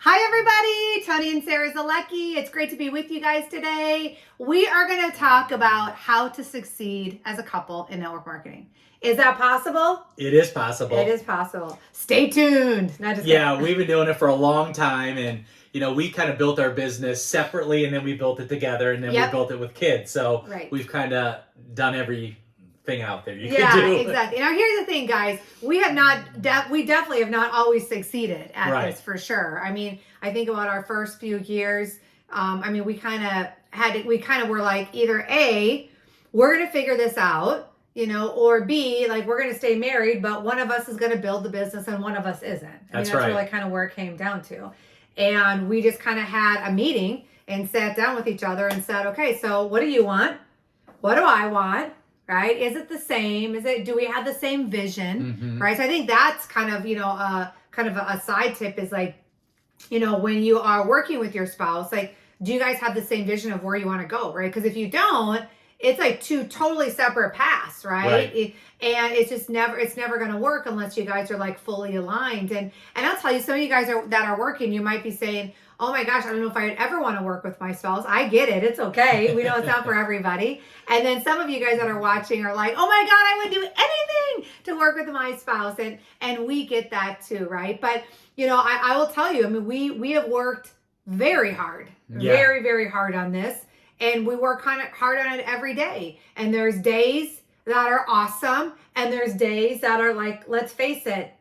Hi everybody, Tony and Sarah Zolecki. It's great to be with you guys today. We are going to talk about how to succeed as a couple in network marketing. Is that possible? It is possible. It is possible. Stay tuned. Not just Yeah, we've been doing it for a long time, and we kind of built our business separately, and then we built it together, and then we built it with kids. So we've kind of done everything out there you can do. Yeah, exactly. Now here's the thing, guys. We definitely have not always succeeded at this, for sure. I mean, I think about our first few years. We kind of were like, either A, we're going to figure this out, or B, like, we're going to stay married, but one of us is going to build the business and one of us isn't. That's really kind of where it came down to. And we just kind of had a meeting and sat down with each other and said, okay, so what do you want? What do I want? Right? Is it the same? Do we have the same vision? Mm-hmm. Right? So I think that's kind of, a side tip is like, when you are working with your spouse, like, do you guys have the same vision of where you want to go? Right? Because if you don't, it's like two totally separate paths, right? And it's never going to work unless you guys are like fully aligned. And I'll tell you, some of you guys that are working, you might be saying, oh my gosh, I don't know if I'd ever want to work with my spouse. I get it. It's okay. We know it's not for everybody. And then some of you guys that are watching are like, oh my God, I would do anything to work with my spouse. And we get that too, right? But, I will tell you, we have worked very hard, very, very hard on this. And we work kind of hard on it every day. And there's days that are awesome. And there's days that are like, let's face it,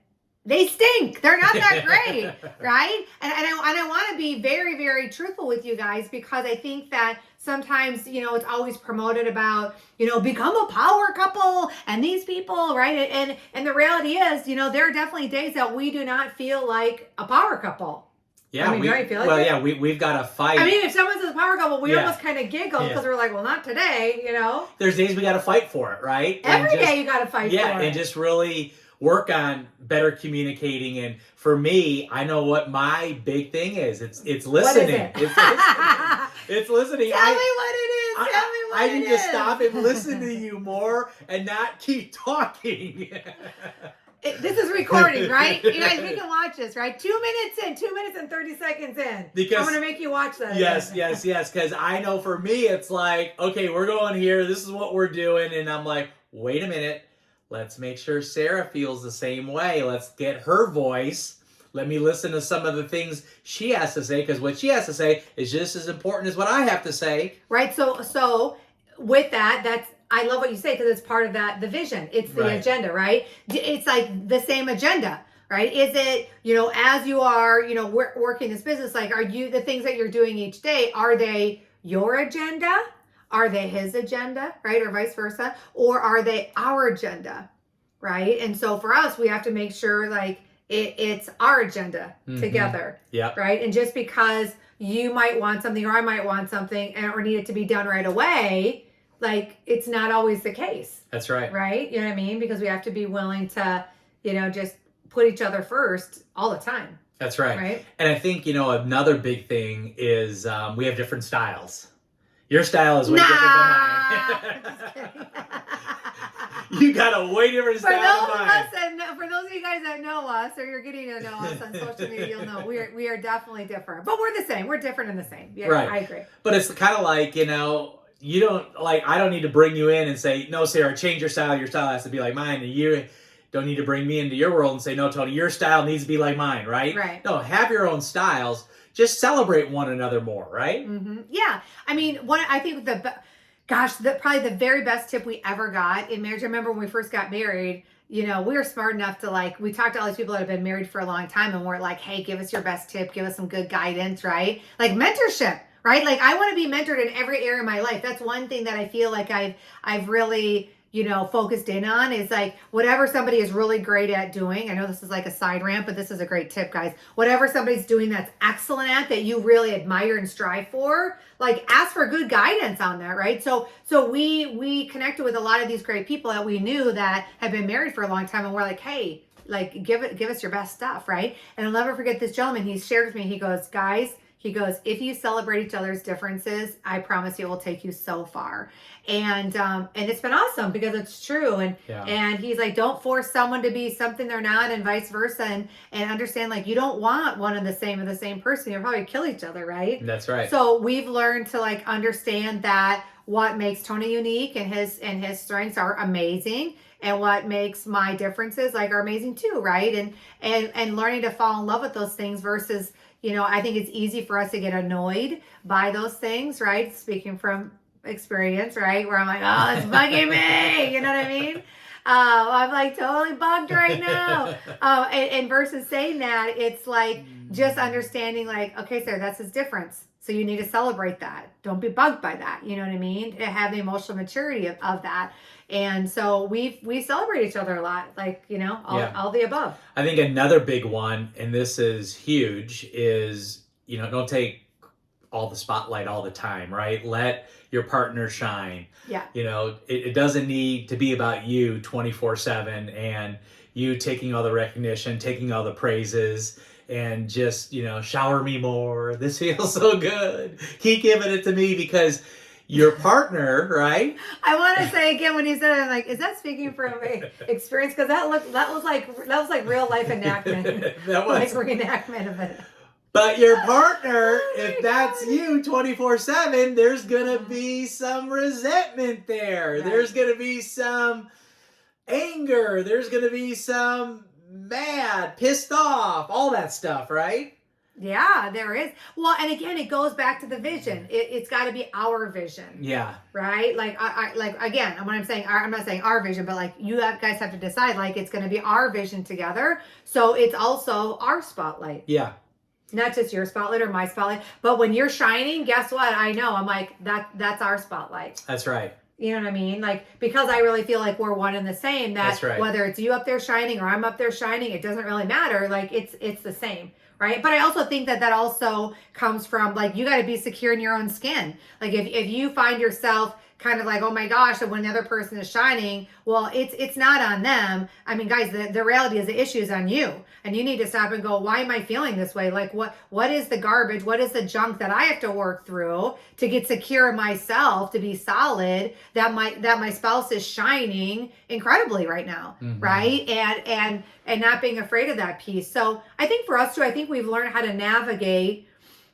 they stink. They're not that great, right? And I want to be very, very truthful with you guys, because I think that sometimes, it's always promoted about, become a power couple and these people, right? And the reality is, there are definitely days that we do not feel like a power couple. Yeah, we've got to fight. If someone says power couple, we almost kind of giggle because we're like, well, not today, There's days we got to fight for it, right? Every day you got to fight for it. Yeah, and just really work on better communicating. And for me, I know what my big thing is. It's listening. What is it? It's listening. Tell me what it is. Tell me what I it need is. to stop and listen to you more and not keep talking. This is recording, right? You guys, we can watch this, right? 2 minutes in, 2 minutes and 30 seconds in. Because I'm going to make you watch that. Yes. Because I know for me, it's like, okay, we're going here. This is what we're doing. And I'm like, wait a minute. Let's make sure Sarah feels the same way. Let's get her voice. Let me listen to some of the things she has to say, because what she has to say is just as important as what I have to say. Right. So with that, I love what you say, because it's part of the vision. It's the agenda, right? It's like the same agenda, right? Is it, as you are, working this business, like, are you, the things that you're doing each day, are they your agenda? Are they his agenda, right? Or vice versa? Or are they our agenda, right? And so for us, we have to make sure like it's our agenda together, right? And just because you might want something or I might want something or need it to be done right away, like, it's not always the case. That's right. Right? You know what I mean? Because we have to be willing to, just put each other first all the time. That's right. And I think, another big thing is we have different styles. Your style is way different than mine. You got a way different style than mine. For those of you guys that know us, or you're getting to know us on social media, you'll know we are definitely different. But we're the same. We're different and the same. Yeah, right. I agree. But it's kind of like, you don't, like, I don't need to bring you in and say, no, Sarah, change your style. Your style has to be like mine. And you don't need to bring me into your world and say, no, Tony, your style needs to be like mine, right? Right. No, have your own styles. Just celebrate one another more, right? Mm-hmm. Yeah. I think probably the very best tip we ever got in marriage. I remember when we first got married, we were smart enough to, we talked to all these people that have been married for a long time, and we're like, hey, give us your best tip, give us some good guidance, right? Like mentorship, right? Like, I want to be mentored in every area of my life. That's one thing that I feel like I've really, focused in on, is like, whatever somebody is really great at doing. I know this is like a side rant, but this is a great tip, guys. Whatever somebody's doing that's excellent at, that you really admire and strive for, like, ask for good guidance on that, right? So we connected with a lot of these great people that we knew that have been married for a long time, and we're like, hey, like, give us your best stuff, right? And I'll never forget this gentleman. He shared with me, he goes, guys, He goes, if you celebrate each other's differences, I promise you it will take you so far. And it's been awesome because it's true. And he's like, don't force someone to be something they're not, and vice versa. And understand, like, you don't want one and the same person. You'll probably kill each other, right? That's right. So we've learned to like understand that what makes Tony unique and his strengths are amazing, and what makes my differences like are amazing too, right? And learning to fall in love with those things versus, I think it's easy for us to get annoyed by those things, right? Speaking from experience, right? Where I'm like, oh, it's bugging me. You know what I mean? I'm like totally bugged right now. And versus saying that, it's like just understanding like, okay, sir, that's his difference. So you need to celebrate that. Don't be bugged by that. You know what I mean? To have the emotional maturity of that. And so we celebrate each other a lot, like, all the above. I think another big one, and this is huge, is, don't take all the spotlight all the time, right? Let your partner shine. Yeah. It doesn't need to be about you 24/7 and you taking all the recognition, taking all the praises, and just, shower me more. This feels so good. Keep giving it to me, because your partner, right? I want to say again, when you said it, I'm like, is that speaking from experience? Because that was like real life enactment. That was like reenactment of it. But your partner, if that's you 24/7, there's going to be some resentment there. Right. There's going to be some anger. There's going to be some mad, pissed off, all that stuff, right? Yeah, there is. Well, and again, it goes back to the vision. It's got to be our vision. Yeah. Right? Like, like again, when I'm saying, I'm not saying our vision, but like guys have to decide, like, it's going to be our vision together. So it's also our spotlight. Yeah. Not just your spotlight or my spotlight, but when you're shining, guess what? I know. I'm like, that's our spotlight. That's right. You know what I mean? Like, because I really feel like we're one and the same, that right. Whether it's you up there shining or I'm up there shining, it doesn't really matter. Like, it's the same. Right. But I also think that also comes from, like, you got to be secure in your own skin. Like, if you find yourself kind of like, oh my gosh, and when the other person is shining, well, it's not on them. I mean, guys, the reality is the issue is on you, and you need to stop and go, why am I feeling this way? Like, what is the garbage? What is the junk that I have to work through to get secure in myself, to be solid, that my spouse is shining incredibly right now. Mm-hmm. Right. And not being afraid of that piece. So I think for us too, I think we've learned how to navigate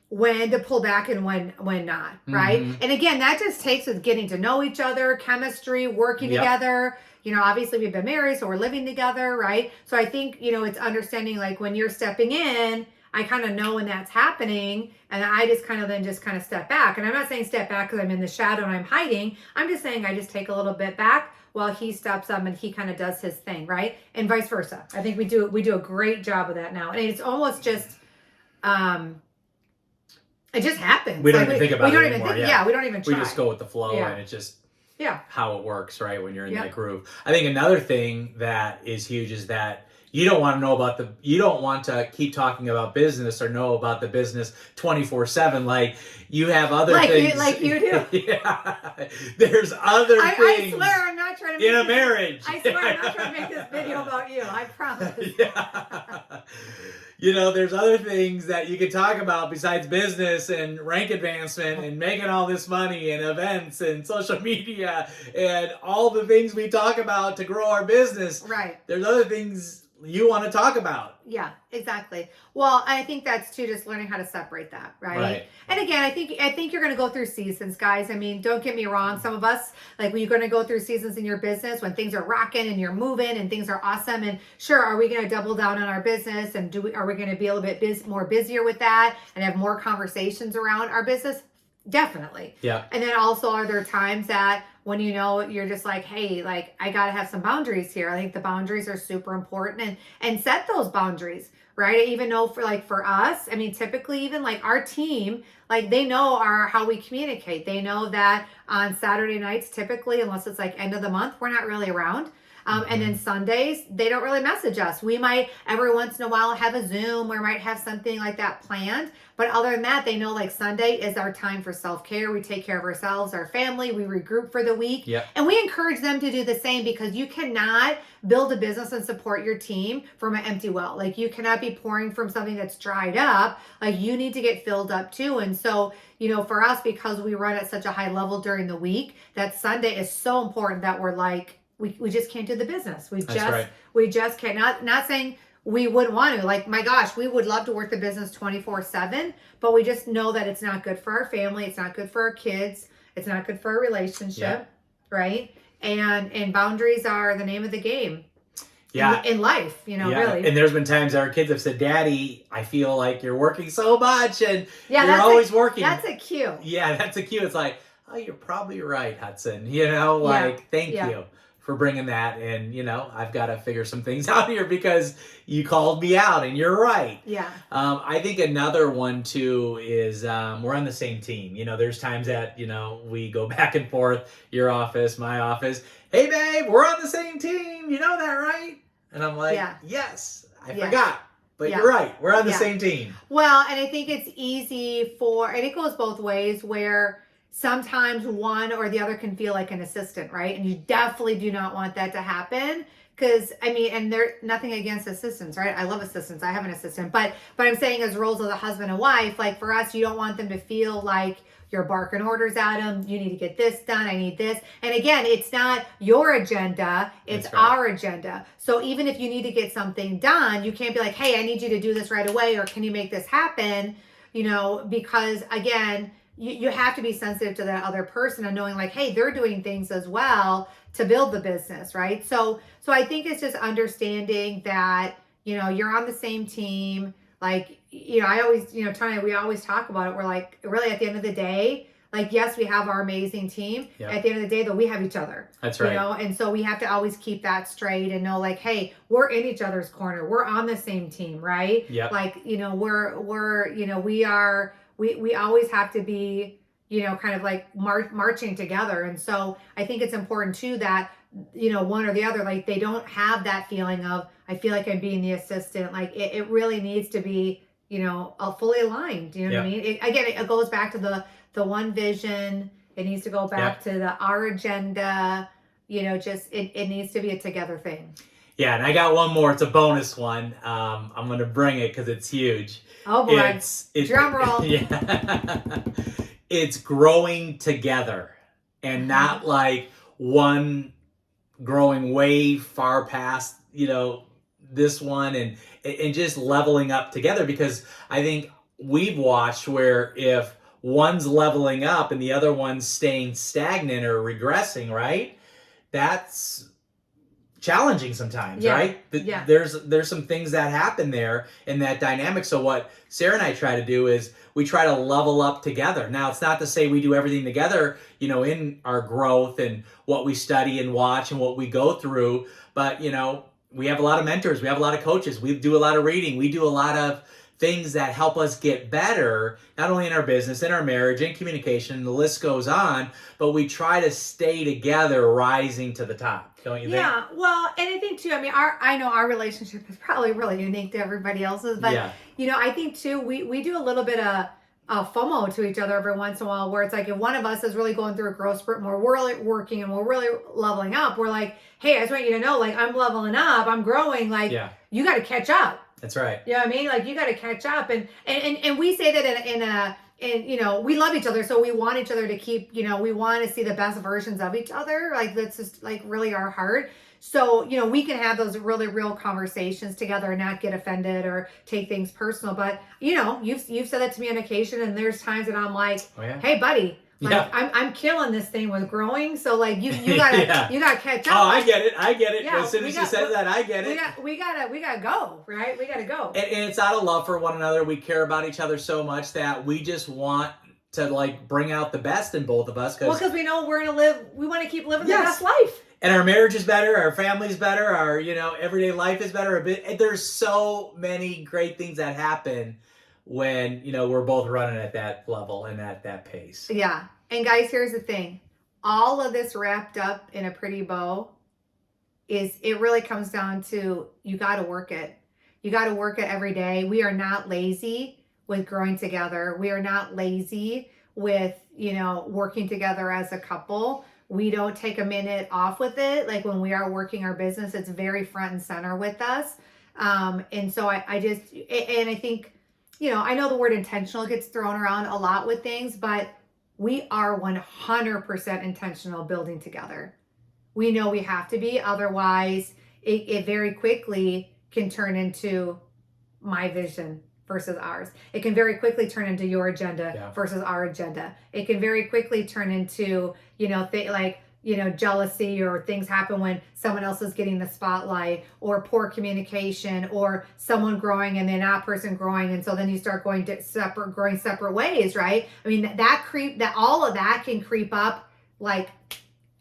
when to pull back and when not, right? Mm-hmm. And again, that just takes with getting to know each other, chemistry, working together. Obviously we've been married, so we're living together, right? So I think, it's understanding, like, when you're stepping in, I kind of know when that's happening, and I just kind of step back. And I'm not saying step back because I'm in the shadow and I'm hiding. I'm just saying I just take a little bit back while he steps up and he kind of does his thing, right? And vice versa. I think we do a great job of that now. And it's almost just it just happens. We don't even think about it anymore. We don't even try. We just go with the flow, and it's just how it works, right? When you're in that groove. I think another thing that is huge is that you don't want to keep talking about business or know about the business 24/7. Like, you have other things. Like you do. Yeah. There's other things. I swear I'm not trying to in a marriage. I swear I'm not trying to make this video about you. I promise. Yeah. There's other things that you can talk about besides business and rank advancement and making all this money and events and social media and all the things we talk about to grow our business. Right. There's other things you want to talk about. Yeah, exactly. Well, I think that's too, just learning how to separate that, right? And again, I think you're going to go through seasons, guys. I mean, don't get me wrong. Some of us, like, you're going to go through seasons in your business when things are rocking and you're moving and things are awesome. And sure, are we going to double down on our business, and are we going to be a little bit more busier with that and have more conversations around our business? Definitely. Yeah. And then also, are there times that when you're just like, hey, like, I got to have some boundaries here. I think the boundaries are super important, and set those boundaries, right? I even know for us, I mean, typically even like our team, like, they know how we communicate. They know that on Saturday nights, typically, unless it's like end of the month, we're not really around. And then Sundays, they don't really message us. We might every once in a while have a Zoom or might have something like that planned. But other than that, they know like Sunday is our time for self-care. We take care of ourselves, our family, we regroup for the week. Yep. And we encourage them to do the same because you cannot build a business and support your team from an empty well. Like you cannot be pouring from something that's dried up. Like you need to get filled up too. And so, for us, because we run at such a high level during the week, that Sunday is so important that we're like, we just can't do the business. We just can't. Not saying we wouldn't want to. Like, my gosh, we would love to work the business 24/7, but we just know that it's not good for our family. It's not good for our kids. It's not good for our relationship, right? And boundaries are the name of the game. In life, really. And there's been times our kids have said, Daddy, I feel like you're working so much and you're that's always working. That's a cue. Yeah, that's a cue. It's like, oh, you're probably right, Hudson. Thank you for bringing that. And, I've got to figure some things out here because you called me out and you're right. Yeah. I think another one too is we're on the same team. There's times that, we go back and forth, your office, my office. Hey, babe, we're on the same team. You know that, right? And I'm like, yes, I forgot. But you're right. We're on the same team. Well, and I think it's easy and it goes both ways where sometimes one or the other can feel like an assistant, right? And you definitely do not want that to happen. Because, and there's nothing against assistants, right? I love assistants. I have an assistant. But I'm saying as roles of the husband and wife, like for us, you don't want them to feel like you're barking orders at them. You need to get this done. I need this. And again, it's not your agenda. It's our agenda. So even if you need to get something done, you can't be like, hey, I need you to do this right away. Or can you make this happen? Because again, you have to be sensitive to that other person and knowing like, hey, they're doing things as well to build the business, right? So I think it's just understanding that, you're on the same team. Like, I always, Tanya, we always talk about it. We're like, really at the end of the day, like, yes, we have our amazing team. Yep. At the end of the day, though, we have each other. That's right. And so we have to always keep that straight and know like, hey, we're in each other's corner. We're on the same team, right? Yep. Like, we always have to be, kind of like marching together. And so I think it's important too that, one or the other, like they don't have that feeling of, I feel like I'm being the assistant. Like it really needs to be, fully aligned. You know what I mean? It goes back to the one vision. It needs to go back to our agenda, just, it needs to be a together thing. Yeah. And I got one more. It's a bonus one. I'm going to bring it because it's huge. Oh boy. It's drum roll. Yeah. It's growing together and not like one growing way far past, this one and just leveling up together, because I think we've watched where if one's leveling up and the other one's staying stagnant or regressing, right? That's challenging sometimes, right? Yeah. There's some things that happen there in that dynamic. So what Sarah and I try to do is we try to level up together. Now, it's not to say we do everything together, in our growth and what we study and watch and what we go through. But, we have a lot of mentors. We have a lot of coaches. We do a lot of reading. We do a lot of things that help us get better, not only in our business, in our marriage, in communication, the list goes on, but we try to stay together, rising to the top. Don't you think? Yeah, well, and I think too, I know our relationship is probably really unique to everybody else's, but I think too, we do a little bit of FOMO to each other every once in a while, where it's like if one of us is really going through a growth spurt and we're really working and we're really leveling up, we're like, hey, I just want you to know, like, I'm leveling up, I'm growing, like, you got to catch up. That's right. You know what I mean? Like, you got to catch up. And we say that in we love each other. So we want each other to keep, we want to see the best versions of each other. Like, that's just like really our heart. So, we can have those really real conversations together and not get offended or take things personal. But, you've said that to me on occasion. And there's times that I'm like, hey, buddy, like, I'm killing this thing with growing. So like you gotta you gotta catch up. Oh, I get it. Yeah, as soon as she says that, I get it. We gotta go, right? We gotta go. And it's out of love for one another. We care about each other so much that we just want to like bring out the best in both of us. Because we know we want to keep living the best life. And our marriage is better, our family's better, our everyday life is better. There's so many great things that happen when we're both running at that level and at that pace. Yeah. And guys, here's the thing. All of this wrapped up in a pretty bow is it really comes down to you got to work it. You got to work it every day. We are not lazy with growing together. We are not lazy with, working together as a couple. We don't take a minute off with it. Like when we are working our business, it's very front and center with us. And so I think, I know the word intentional gets thrown around a lot with things, but we are 100% intentional building together. We know we have to be, otherwise it very quickly can turn into my vision versus ours. It can very quickly turn into your agenda versus our agenda. It can very quickly turn into, jealousy, or things happen when someone else is getting the spotlight, or poor communication, or someone growing and then that person growing. And so then you start going separate ways, right? I mean, all of that can creep up in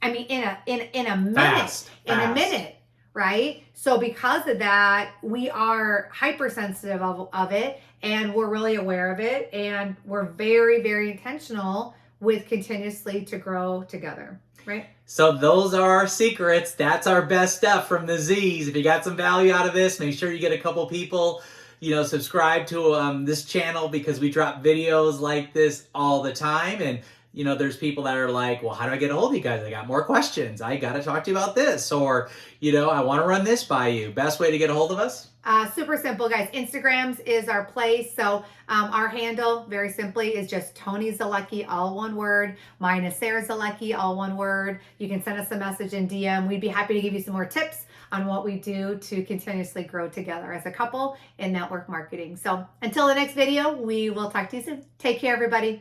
a minute, Fast. in a minute, right? So because of that, we are hypersensitive of it, and we're really aware of it, and we're very, very intentional with continuously to grow together, right? So those are our secrets. That's our best stuff from the Z's. If you got some value out of this, make sure you get a couple people, subscribe to this channel, because we drop videos like this all the time. And there's people that are like, well, how do I get a hold of you guys? I got more questions. I got to talk to you about this. Or, I want to run this by you. Best way to get a hold of us? Super simple, guys. Instagrams is our place. So our handle, very simply, is just Tony Zolecki, all one word. Mine is Sarah Zolecki, all one word. You can send us a message in DM. We'd be happy to give you some more tips on what we do to continuously grow together as a couple in network marketing. So until the next video, we will talk to you soon. Take care, everybody.